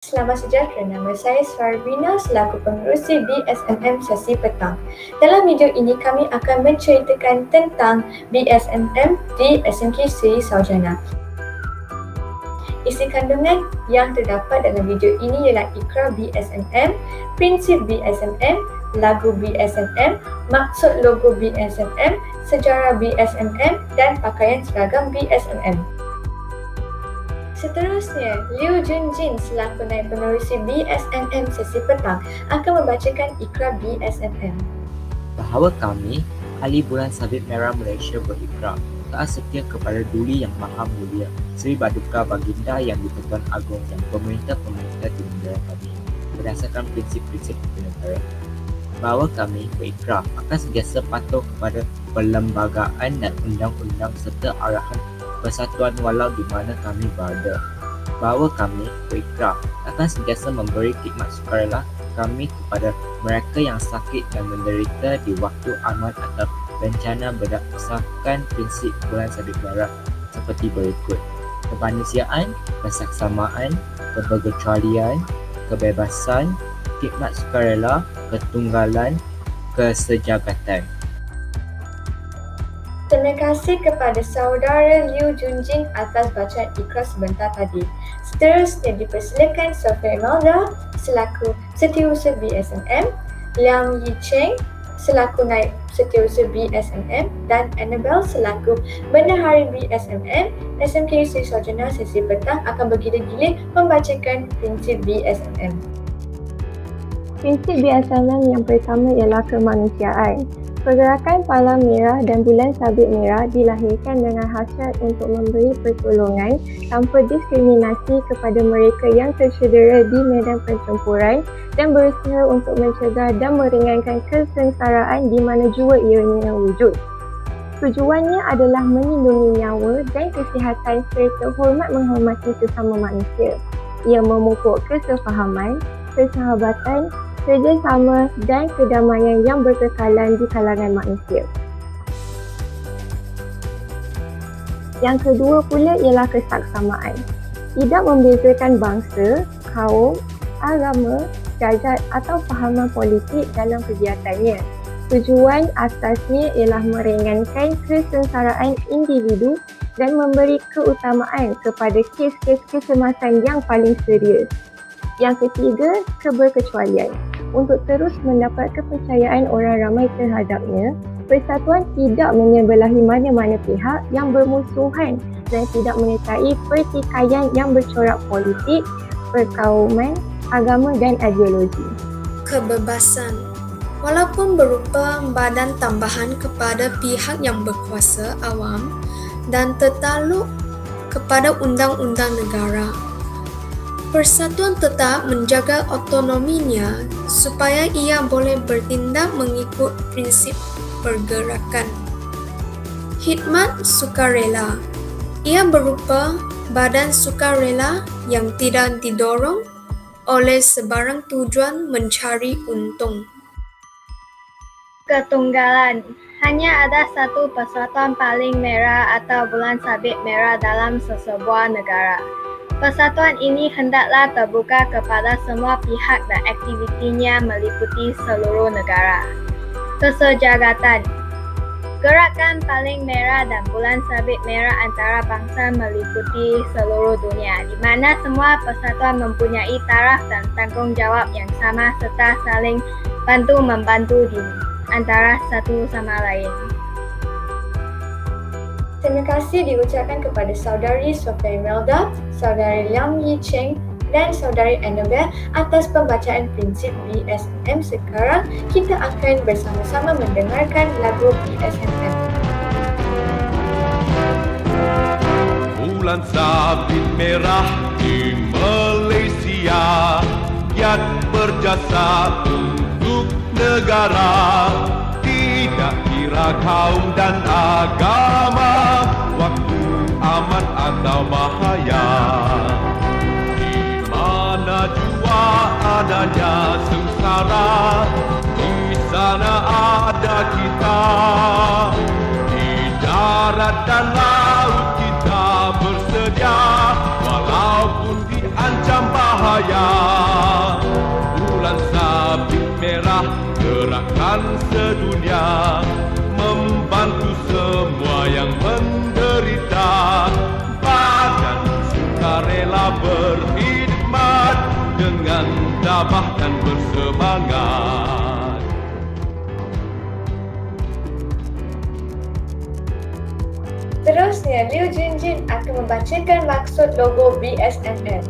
Selamat sejahtera, nama saya Sarvina selaku pengerusi BSNM sesi petang. Dalam video ini kami akan menceritakan tentang BSNM di SMK Seri Sarjana. Isi kandungan yang terdapat dalam video ini ialah ikrar BSNM, prinsip BSNM, lagu BSNM, maksud logo BSNM, sejarah BSNM dan pakaian seragam BSNM. Seterusnya, Liu Junjin selaku naib penerusi BSNM sesi petang akan membacakan ikrar BSNM. Bahawa kami, Ahli Bulan Sabit Merah Malaysia berikrar taat setia kepada Duli Yang Maha Mulia Seri Paduka Baginda Yang di-Pertuan Agong dan pemerintah-pemerintah di negara kami berdasarkan prinsip-prinsip negara. Bahawa kami berikrar akan sentiasa patuh kepada perlembagaan dan undang-undang serta arahan persatuan walau di mana kami berada. Bahawa kami berikrar akan sentiasa memberi khidmat sukarela kami kepada mereka yang sakit dan menderita di waktu aman atau bencana berdasarkan prinsip Bulan Sabit Merah seperti berikut: kemanusiaan, kesaksamaan, keberkecualian, kebebasan, khidmat sukarela, ketunggalan, kesejahteraan. Terima kasih kepada saudara Liu Junjin atas bacaan ikrar sebentar tadi. Seterusnya dipersilakan Sofia Imelda selaku Setiausaha BSNM, Liang Yi Cheng selaku naib Setiausaha BSNM dan Annabel selaku Bendahari BSNM SMK Seri Sarjana sesi petang akan bergila-gila membacakan prinsip BSNM. Prinsip BSNM yang pertama ialah kemanusiaan. Pergerakan Palang Merah dan Bulan Sabit Merah dilahirkan dengan hasrat untuk memberi pertolongan tanpa diskriminasi kepada mereka yang tercedera di medan pertempuran dan berusaha untuk mencegah dan meringankan kesengsaraan di mana jua ianya wujud. Tujuannya adalah melindungi nyawa dan kesihatan serta hormat menghormati sesama manusia. Ia memupuk kesefahaman, persahabatan, kerjasama dan kedamaian yang berkekalan di kalangan manusia. Yang kedua pula ialah kesaksamaan. Tidak membezakan bangsa, kaum, agama, darjat atau fahaman politik dalam kegiatannya. Tujuan asasnya ialah meringankan kesengsaraan individu dan memberi keutamaan kepada kes-kes kecemasan yang paling serius. Yang ketiga, keberkecualian. Untuk terus mendapat kepercayaan orang ramai terhadapnya, persatuan tidak menyebelahi mana-mana pihak yang bermusuhan dan tidak menyertai pertikaian yang bercorak politik, perkauman, agama dan ideologi. Kebebasan. Walaupun berupa badan tambahan kepada pihak yang berkuasa awam dan tertakluk kepada undang-undang negara, Persatuan tetap menjaga otonominya supaya ia boleh bertindak mengikut prinsip pergerakan. Khidmat sukarela. Ia berupa badan sukarela yang tidak didorong oleh sebarang tujuan mencari untung. Ketunggalan. Hanya ada satu persatuan paling merah atau bulan sabit merah dalam sesebuah negara. Persatuan ini hendaklah terbuka kepada semua pihak dan aktivitinya meliputi seluruh negara. Kesejarahatan. Gerakan paling merah dan bulan sabit merah antara bangsa meliputi seluruh dunia, di mana semua persatuan mempunyai taraf dan tanggungjawab yang sama serta saling bantu-membantu di antara satu sama lain. Terima kasih diucapkan kepada saudari Sofia Imelda, saudari Liang Yi Cheng dan saudari Annabel atas pembacaan prinsip BSNM. Sekarang kita akan bersama-sama mendengarkan lagu BSNM. Bulan sabit merah di Malaysia, giat berjasa untuk negara, tidak kira kaum dan agama, waktu aman atau bahaya. Di mana jua adanya sengsara, di sana ada kita. Di darat dan laut kita bersedia, walaupun diancam bahaya. cahaya. Bulan sabit merah gerakkan sedunia, membantu semua yang menderita. Badan sukarela berkhidmat dengan tabah dan bersemangat. Seterusnya, Liu Junjin akan membacakan maksud logo BSMM.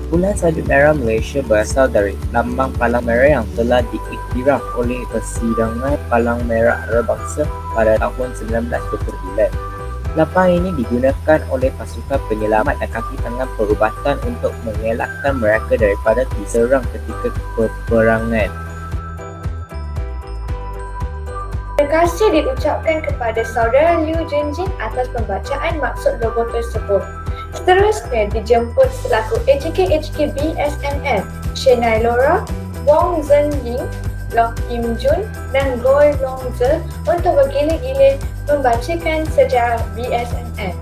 Bulan Sabit Merah Malaysia berasal dari lambang palang merah yang telah diiktiraf oleh Persidangan Palang Merah Antarabangsa pada tahun 1929. Lambang ini digunakan oleh pasukan penyelamat dan kaki tangan perubatan untuk mengelakkan mereka daripada diserang ketika peperangan. Terima kasih diucapkan kepada saudara Liu Junjin atas pembacaan maksud logo tersebut. Seterusnya dijemput selaku HK BSMM, Shenai Laura, Wong Zhen Ying, Loh Kim Jun dan Goy Long Zhe untuk bergila-gila membacakan sejarah BSMM.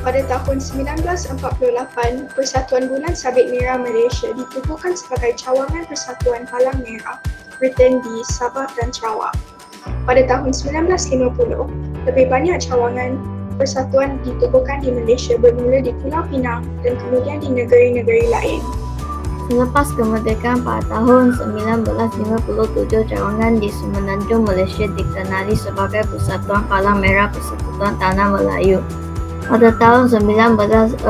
Pada tahun 1948, Persatuan Bulan Sabit Merah Malaysia ditubuhkan sebagai cawangan Persatuan Palang Merah Britain di Sabah dan Sarawak. Pada tahun 1950, lebih banyak cawangan persatuan ditubuhkan di Malaysia bermula di Pulau Pinang dan kemudian di negeri-negeri lain. Selepas kemerdekaan pada tahun 1957, cawangan di Semenanjung Malaysia dikenali sebagai Persatuan Palang Merah Persekutuan Tanah Melayu. Pada tahun 1963,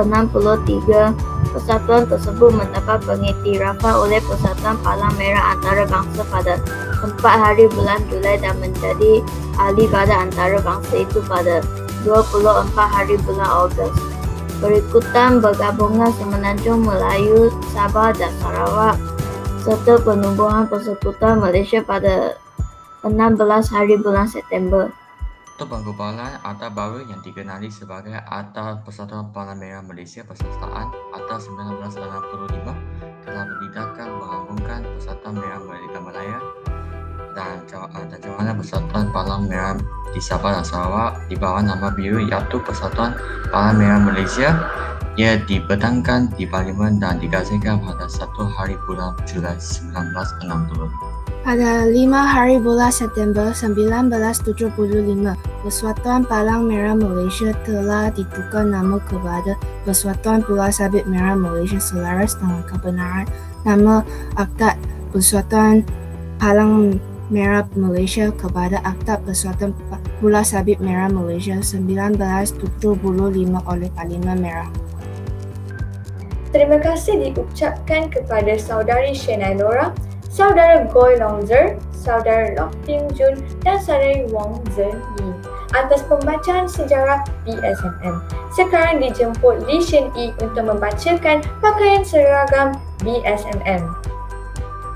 persatuan tersebut mendapat pengiktirafan oleh Persatuan Palang Merah Antarabangsa pada 4 hari bulan Julai dan menjadi ahli pada antarabangsa itu pada 24 hari bulan Ogos. Berikutan bergabungan Semenanjung Melayu, Sabah dan Sarawak serta penubuhan Persekutuan Malaysia pada 16 hari bulan September. Untuk penggubalan Akta baru yang dikenali sebagai Akta Persatuan Palang Merah Malaysia Persaudaraan Akta 1965 telah mendidikkan menggabungkan Persatuan Merah Merdeka Malaya dan cawangan Persatuan Palang Merah di Sabah dan Sarawak di bawah nama biru iaitu Persatuan Palang Merah Malaysia. Ia dipetangkan di Parlimen dan digasingkan pada 1 hari bulan Julai 1960. Pada 5 hari bulan September 1975, Persatuan Palang Merah Malaysia telah ditukar nama kepada Persatuan Pulau Sabit Merah Malaysia selaras dengan kebenaran nama Akta Persatuan Palang Merah Malaysia kepada Akta Persatuan Pulau Sabit Merah Malaysia 1975 oleh Parlimen Merah. Terima kasih diucapkan kepada saudari Shenai Laura, saudara Goy Long Zhe, saudara Loh Kim Jun dan saudari Wong Zhen Ying atas pembacaan sejarah BSMM. Sekarang dijemput Lee Shen Yi untuk membacakan pakaian seragam BSMM.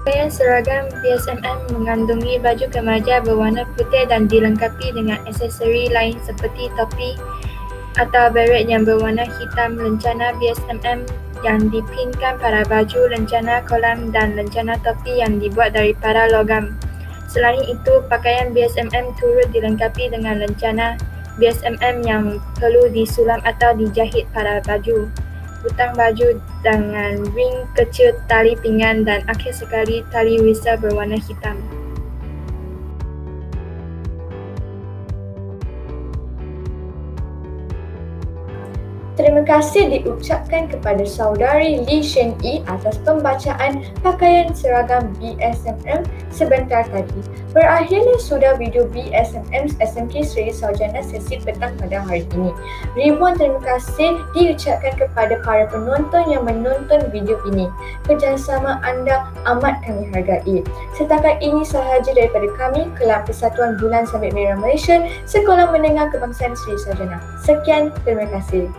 Pakaian seragam BSMM mengandungi baju kemeja berwarna putih dan dilengkapi dengan aksesori lain seperti topi atau beret yang berwarna hitam, lencana BSMM yang dipinkan pada baju, lencana kolam dan lencana topi yang dibuat daripada logam. Selain itu, pakaian BSMM turut dilengkapi dengan lencana BSMM yang perlu disulam atau dijahit pada baju, butang baju dengan ring kecil tali pinggan dan akhir sekali tali whistle berwarna hitam. Terima kasih diucapkan kepada saudari Lee Shen Yi atas pembacaan pakaian seragam BSMM sebentar tadi. Berakhirlah sudah video BSMM SMK Sri Sarjana sesi petang pada hari ini. Ribuan terima kasih diucapkan kepada para penonton yang menonton video ini. Kerjasama anda amat kami hargai. Setakat ini sahaja daripada kami, Kelab Persatuan Bulan Sabit Merah Malaysia, Sekolah Menengah Kebangsaan Sri Sarjana. Sekian, terima kasih.